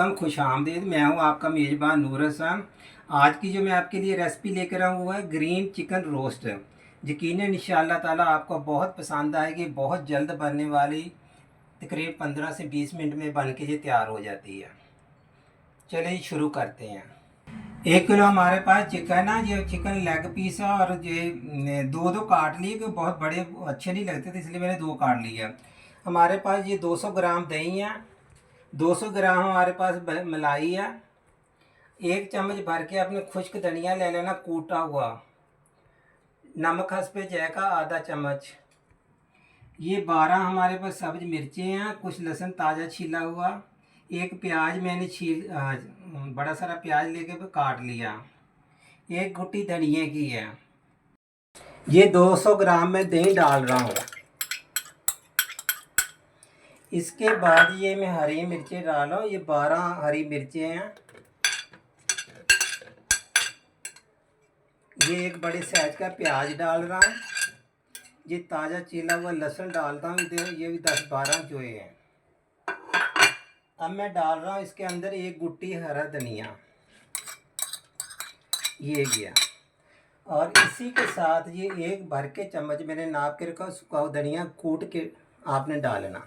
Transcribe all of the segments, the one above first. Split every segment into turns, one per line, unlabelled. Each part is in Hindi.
वेलकम, खुश आमदीद। मैं हूं आपका मेज़बान नूर हसन। आज की जो मैं आपके लिए रेसिपी लेकर आया हूँ वो है ग्रीन चिकन रोस्ट। यकीनन इंशाअल्लाह ताला आपको बहुत पसंद आएगी। बहुत जल्द बनने वाली, तकरीबन 15 से 20 मिनट में बन के ये तैयार हो जाती है। चलिए शुरू करते हैं। 1 किलो हमारे पास चिकन है। ये चिकन लेग पीस है और ये दो दो काट लिए, क्योंकि बहुत बड़े अच्छे नहीं लगते थे, इसलिए मैंने 2 काट लिया। हमारे पास ये 200 ग्राम दही है, 200 ग्राम हमारे पास मलाई है। 1 चम्मच भर के अपने खुश्क धनिया ले लेना कूटा हुआ। नमक हस्बे जायका आधा चम्मच। ये 12 हमारे पास सब्ज मिर्चें हैं, कुछ लहसुन ताज़ा छीला हुआ। 1 प्याज मैंने बड़ा सारा प्याज लेके काट लिया। 1 गुट्टी धनिए की है। ये 200 ग्राम में दही डाल रहा हूँ। इसके बाद ये मैं हरी मिर्चें डाल रहा हूँ। ये 12 हरी मिर्चें हैं। ये 1 बड़े साइज का प्याज डाल रहा हूँ। ये ताज़ा चीला हुआ लहसुन डालता हूँ, ये भी 10-12 जोए हैं। अब मैं डाल रहा हूँ इसके अंदर 1 गुट्टी हरा धनिया, ये गया। और इसी के साथ ये 1 भर के चम्मच मैंने नाप के रखा, सूखा धनिया कूट के आपने डालना।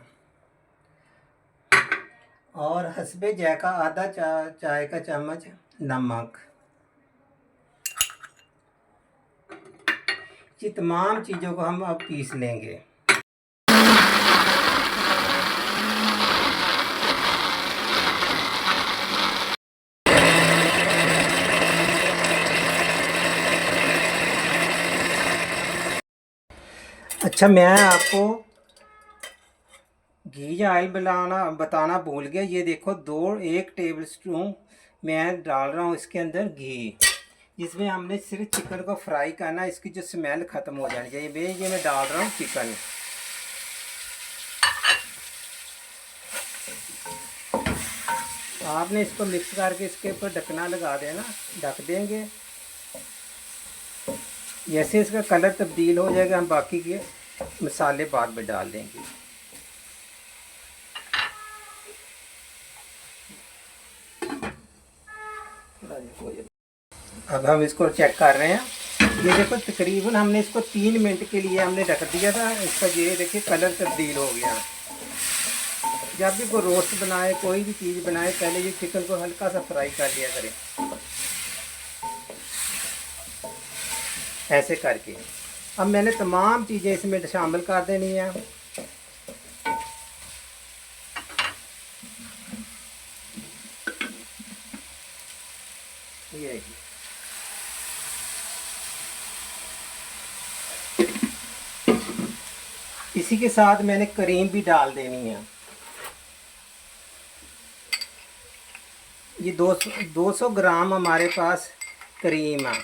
और हस्बे जायका आधा चाय का चम्मच नमक। ये तमाम चीज़ों को हम अब पीस लेंगे। अच्छा, मैं आपको घी या ऑयल बताना भूल गया। ये देखो 1 टेबल स्पून मैं डाल रहा हूँ इसके अंदर घी, जिसमें हमने सिर्फ चिकन को फ्राई करना, इसकी जो स्मेल ख़त्म हो जानी चाहिए। ये मैं डाल रहा हूँ चिकन। आपने इसको मिक्स करके इसके ऊपर ढकना लगा देना, ढक देंगे। जैसे इसका कलर तब्दील हो जाएगा, हम बाकी के मसाले बाद में डाल देंगे। अब हम इसको चेक कर रहे हैं। ये देखो तकरीबन हमने इसको 3 मिनट के लिए हमने ढक दिया था। इसका ये देखिए कलर तब्दील हो गया। जब भी कोई रोस्ट बनाए, कोई भी चीज़ बनाए, पहले ये चिकन को हल्का सा फ्राई कर लिया करें, ऐसे करके। अब मैंने तमाम चीज़ें इसमें शामिल कर देनी है। ये इसी के साथ मैंने क्रीम भी डाल देनी है। ये 200 ग्राम हमारे पास क्रीम है।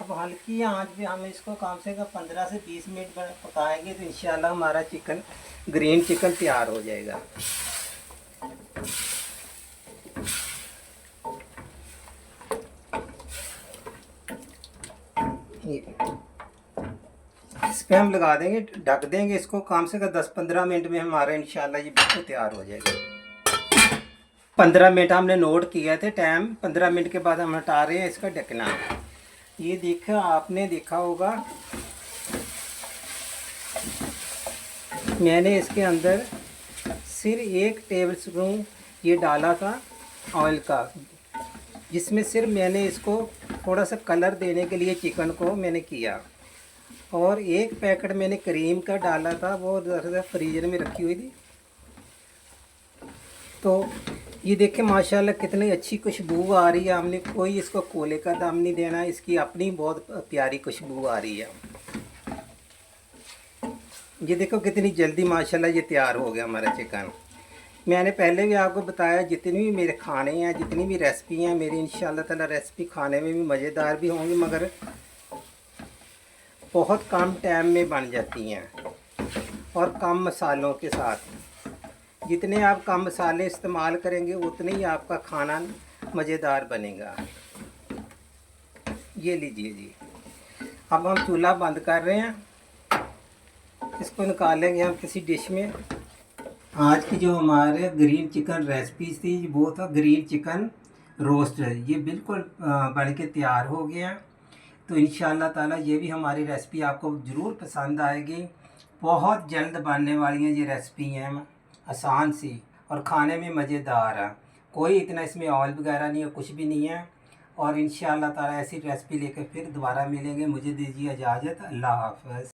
अब हल्की आंच पे हम इसको कम से कम 15 से 20 मिनट पकाएंगे, तो इंशाल्लाह हमारा चिकन ग्रीन चिकन तैयार हो जाएगा। इस पर हम लगा देंगे, ढक देंगे इसको। कम से कम 10-15 मिनट में हमारा इंशाल्लाह ये बिल्कुल तैयार हो जाएगा। 15 मिनट हमने नोट किया थे टाइम। 15 मिनट के बाद हम हटा रहे हैं इसका ढकना। ये देखा, आपने देखा होगा मैंने इसके अंदर सिर्फ 1 टेबल स्पून ये डाला था ऑयल का, जिसमें सिर्फ मैंने इसको थोड़ा सा कलर देने के लिए चिकन को मैंने किया। और 1 पैकेट मैंने क्रीम का डाला था, वो फ्रीजर में रखी हुई थी। तो ये देखें माशाल्लाह कितनी अच्छी खुशबू आ रही है। हमने कोई इसको कोले का दम नहीं देना, इसकी अपनी बहुत प्यारी खुशबू आ रही है। ये देखो कितनी जल्दी माशाल्लाह ये तैयार हो गया हमारा चिकन। मैंने पहले भी आपको बताया, जितनी भी मेरे खाने हैं, जितनी भी रेसिपी हैं मेरी, इंशाल्लाह ताला रेसिपी खाने में भी मज़ेदार भी होंगी, मगर बहुत कम टाइम में बन जाती हैं और कम मसालों के साथ। जितने आप कम मसाले इस्तेमाल करेंगे उतने ही आपका खाना मज़ेदार बनेगा। ये लीजिए जी। अब हम चूल्हा बंद कर रहे हैं। इसको निकालेंगे हम किसी डिश में। आज की जो हमारे ग्रीन चिकन रेसिपी थी वो था ग्रीन चिकन रोस्ट। ये बिल्कुल बन के तैयार हो गया। तो इंशाल्लाह ताला ये भी हमारी रेसिपी आपको ज़रूर पसंद आएगी। बहुत जल्द बनने वाली हैं ये रेसिपी हैं, आसान सी और खाने में मज़ेदार है। कोई इतना इसमें ऑयल वगैरह नहीं है, कुछ भी नहीं है। और इंशाल्लाह ताला ऐसी रेसिपी लेकर फिर दोबारा मिलेंगे। मुझे दीजिए इजाज़त। अल्लाह हाफ़िज़।